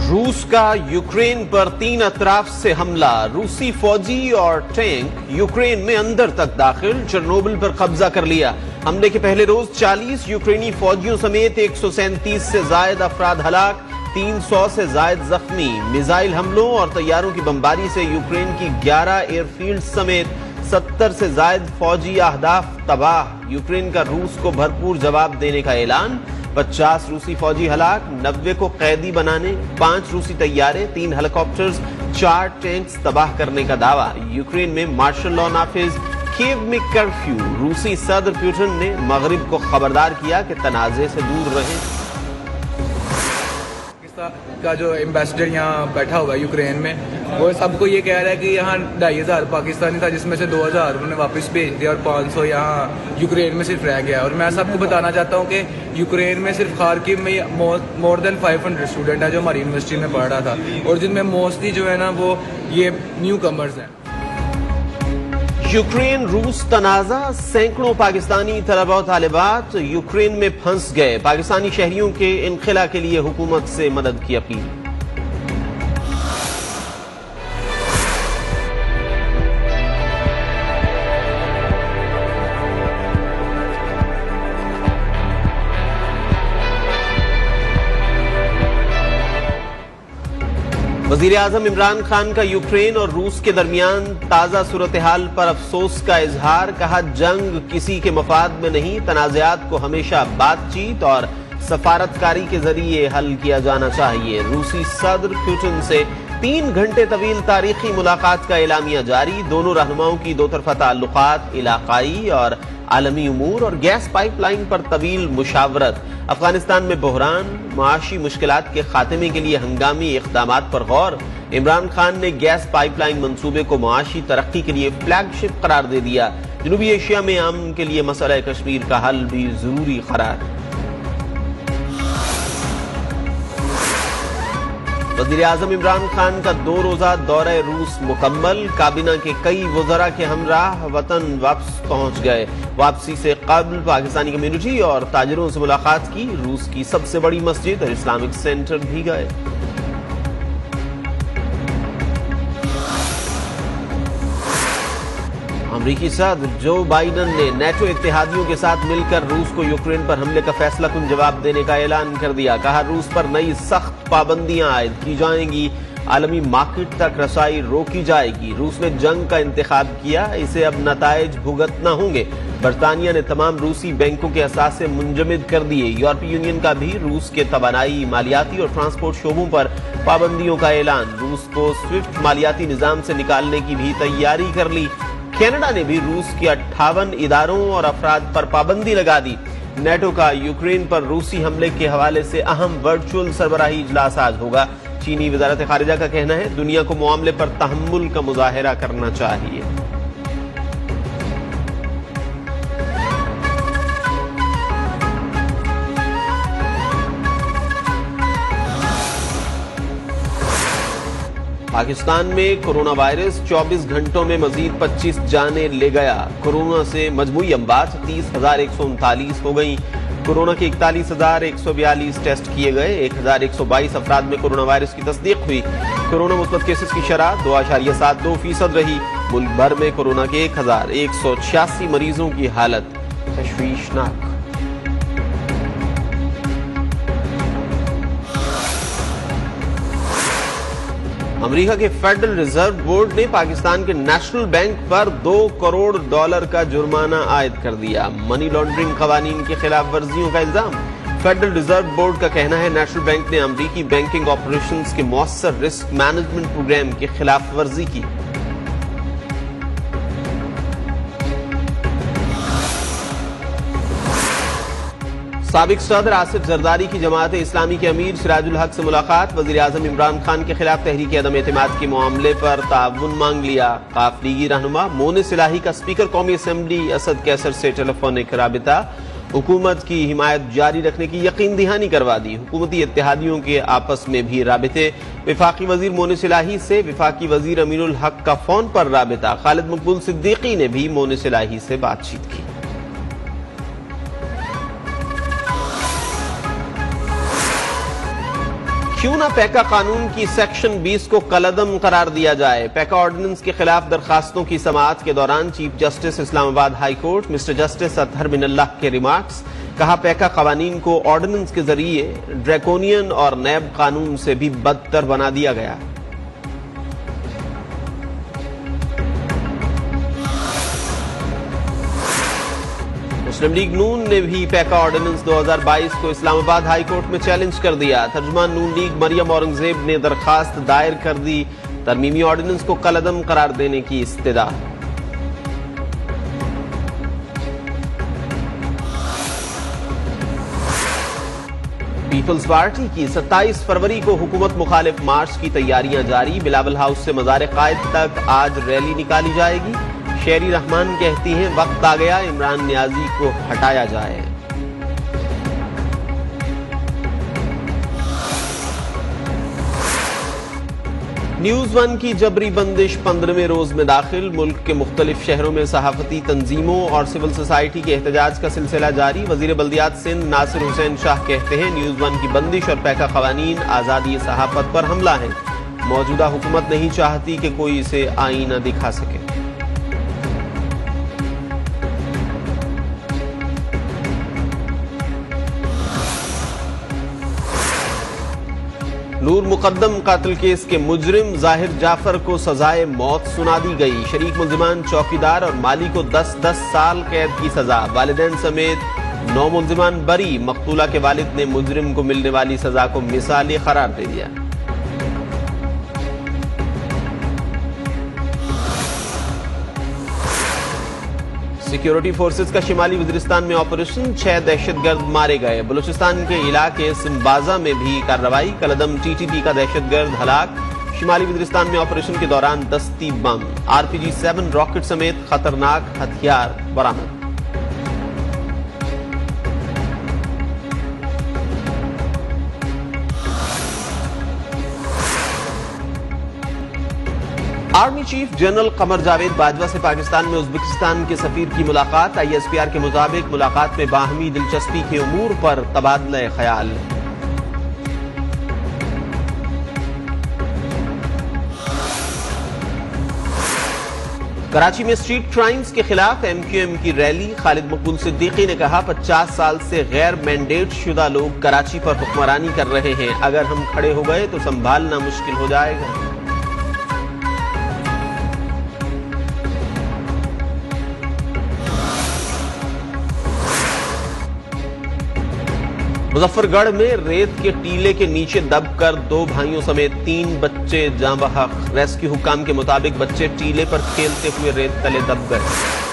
रूस का यूक्रेन पर 3 अतराफ से हमला। रूसी फौजी और टैंक यूक्रेन में अंदर तक दाखिल, चेरनोबिल पर कब्जा कर लिया। हमले के पहले रोज 40 यूक्रेनी फौजियों समेत 137 से ज्यादा अफराद हलाक, 300 से ज्यादा जख्मी। मिसाइल हमलों और तैयारों की बमबारी से यूक्रेन की 11 एयरफील्ड समेत 70 से ज्यादा फौजी अहदाफ तबाह। यूक्रेन का रूस को भरपूर जवाब देने का ऐलान। 50 रूसी फौजी हलाक, 90 को कैदी बनाने, 5 रूसी तैयारे, 3 हेलीकॉप्टर्स, 4 टैंक्स तबाह करने का दावा। यूक्रेन में मार्शल लॉ नाफिज, कीव में कर्फ्यू। रूसी सदर पुतिन ने मगरिब को खबरदार किया कि तनाज़े से दूर रहें। का जो एम्बेसडर यहाँ बैठा हुआ है यूक्रेन में, वो सबको ये कह रहा है कि यहाँ 2500 पाकिस्तानी था, जिसमें से 2000 उन्होंने वापस भेज दिया और 500 यहाँ यूक्रेन में सिर्फ रह गया। और मैं सबको बताना चाहता हूँ कि यूक्रेन में सिर्फ खार्किव में मोर देन 500 स्टूडेंट है जो हमारी यूनिवर्सिटी में पढ़ रहा था, और जिनमें मोस्टली जो है ना वो ये न्यू कमर्स हैं। यूक्रेन रूस तनाज़ा, सैकड़ों पाकिस्तानी तलबा और तालिबात यूक्रेन में फंस गए। पाकिस्तानी शहरियों के इनखिला के लिए हुकूमत से मदद की अपील। वजीर आजम इमरान खान का यूक्रेन और रूस के दरमियान ताजा सूरत हाल पर अफसोस का इजहार। कहा, जंग किसी के मफाद में नहीं, तनाज़ात को हमेशा बातचीत और सफारतकारी के जरिए हल किया जाना चाहिए। रूसी सदर पुतिन से 3 घंटे तवील तारीखी मुलाकात का एलामिया जारी। दोनों रहनुमाओं की दो तरफा ताल्लुकात, इलाकाई और आलमी उमूर और गैस पाइपलाइन पर तवील मुशावरत। अफगानिस्तान में बहरान, माशी मुश्किलात के खात्मे के लिए हंगामी इक़दामात पर गौर। इमरान खान ने गैस पाइपलाइन मंसूबे को माशी तरक्की के लिए फ्लैगशिप करार दे दिया। जनूबी एशिया में अमन के लिए मसला कश्मीर का हल भी जरूरी करार। वज़ीर आज़म इमरान खान का 2 रोजा दौरे रूस मुकम्मल। काबीना के कई वज़रा के हमराह वतन वापस पहुंच गए। वापसी से कबल पाकिस्तानी कम्युनिटी और ताजिरों से मुलाकात की। रूस की सबसे बड़ी मस्जिद और इस्लामिक सेंटर भी गए। अमरीकी सदर जो बाइडन ने नेटो इत्तेहादियों के साथ मिलकर रूस को यूक्रेन पर हमले का फैसला कुन जवाब देने का ऐलान कर दिया। कहा, रूस पर नई सख्त पाबंदियां आयद की जाएंगी, आलमी मार्केट तक रसाई रोकी जाएगी। रूस ने जंग का इंतखाब किया, इसे अब नताइज भुगतना होंगे। बरतानिया ने तमाम रूसी बैंकों के असासे मुंजमद कर दिए। यूरोपीय यूनियन का भी रूस के तवानाई, मालियाती और ट्रांसपोर्ट शोबों पर पाबंदियों का ऐलान। रूस को स्विफ्ट मालियाती निजाम से निकालने की भी तैयारी कर ली। कनाडा ने भी रूस के 58 इदारों और अफराद पर पाबंदी लगा दी। नेटो का यूक्रेन पर रूसी हमले के हवाले से अहम वर्चुअल सरबराही इजलास आज होगा। चीनी वजारत खारिजा का कहना है, दुनिया को मामले पर तहम्मुल का मुजाहिरा करना चाहिए। पाकिस्तान में कोरोना वायरस 24 घंटों में मजीद 25 जानें ले गया। कोरोना से मजमूई अमवात 30,139 हो गई। कोरोना के 41,142 टेस्ट किए गए। 1,122 अफराद में कोरोना वायरस की तस्दीक हुई। कोरोना मुस्बत केसेस की शरह 2.72% रही। मुल्क भर में कोरोना के 1,186 मरीजों की हालत तशवीशनाक। अमेरिका के फेडरल रिजर्व बोर्ड ने पाकिस्तान के नेशनल बैंक पर $2 करोड़ का जुर्माना आयद कर दिया। मनी लॉन्ड्रिंग कवानीन की खिलाफ वर्जियों का इल्जाम। फेडरल रिजर्व बोर्ड का कहना है, नेशनल बैंक ने अमेरिकी बैंकिंग ऑपरेशंस के मौसर रिस्क मैनेजमेंट प्रोग्राम की खिलाफ वर्जी की। साबिक सदर आसिफ जरदारी की जमात इस्लामी के अमीर सिराजुल हक से मुलाकात। वजीर आजम इमरान खान के खिलाफ तहरीक अदम एतमाद के मामले पर ताउन मांग लिया। काफ लीगी रहनुमा मोनिस इलाही का स्पीकर कौमी असम्बली असद कैसर से टेलीफोनिक राबिता। हुकूमत की हिमायत जारी रखने की यकीन दहानी करवा दी। हुकूमती इत्तेहादियों के आपस में भी राबिते। विफाकी वजीर मोनिस इलाही से विफाकी वजीर अमीनुल हक का फोन पर राबिता। खालिद मकबूल सिद्दीकी ने भी मोनिस इलाही से बातचीत की। क्यों ना पैका कानून की सेक्शन 20 को कलअदम करार दिया जाए। पैका ऑर्डिनेंस के खिलाफ दरखास्तों की समाअत के दौरान chief justice Islamabad high court mister justice Athar Minallah remarks. कहा, पैका कवानीन को ऑर्डिनेंस के जरिए ड्रैकोनियन और नैब कानून से भी बदतर बना दिया गया। मुस्लिम लीग नून ने भी पैका ऑर्डिनेंस 2022 को इस्लामाबाद हाई कोर्ट में चैलेंज कर दिया। तर्जुमान नून लीग मरियम औरंगजेब ने दरखास्त दायर कर दी। तरमीमी ऑर्डिनेंस को कलअदम करार देने की इस्तदा। पीपल्स पार्टी की 27 फरवरी को हुकूमत मुखालिफ मार्च की तैयारियां जारी। बिलावल हाउस से मज़ार कायद तक आज रैली निकाली जाएगी। शेरी रहमान कहती हैं, वक्त आ गया इमरान नियाजी को हटाया जाए। न्यूज वन की जबरी बंदिश 15वें रोज में दाखिल। मुल्क के मुख्तलिफ शहरों में सहाफती तंजीमों और सिविल सोसाइटी के एहतजाज का सिलसिला जारी। वजीर बल्दियात सिंध नासिर हुसैन शाह कहते हैं, न्यूज वन की बंदिश और पैका कवानीन आजादी सहाफत पर हमला है। मौजूदा हुकूमत नहीं चाहती कि कोई इसे आईना दिखा सके। नूर मुकद्दम कातिल केस के मुजरिम जाहिर जाफर को सजाए मौत सुना दी गई। शरीक मुल्जिमान चौकीदार और माली को 10-10 साल कैद की सजा। वालिदैन समेत 9 मुल्जिमान बरी। मकतूला के वालिद ने मुजरिम को मिलने वाली सजा को मिसाली करार दे दिया। सिक्योरिटी फोर्सेस का शिमाली वजीरिस्तान में ऑपरेशन। 6 दहशतगर्द मारे गए। बलूचिस्तान के इलाके सिम्बाजा में भी कार्रवाई। कलअदम टीटीपी का दहशतगर्द हलाक। शिमाली वजीरिस्तान में ऑपरेशन के दौरान दस्ती बम, RPG-7 रॉकेट समेत खतरनाक हथियार बरामद। Army chief general Qamar Javed Bajwa से पाकिस्तान में उज्बेकिस्तान के सफीर की मुलाकात। ISPR के मुताबिक मुलाकात में बाहमी दिलचस्पी के उमूर पर तबादला ख्याल। कराची में स्ट्रीट क्राइम्स के खिलाफ MQM की रैली। खालिद मकबूल सिद्दीकी ने कहा, 50 साल से गैर मैंडेट शुदा लोग कराची पर हुक्मरानी कर रहे हैं। अगर हम खड़े हो गए तो संभालना मुश्किल हो जाएगा। मुजफ्फरगढ़ में रेत के टीले के नीचे दबकर 2 भाइयों समेत 3 बच्चे जाँ बहक। रेस्क्यू हुक्काम के मुताबिक बच्चे टीले पर खेलते हुए रेत तले दब गए।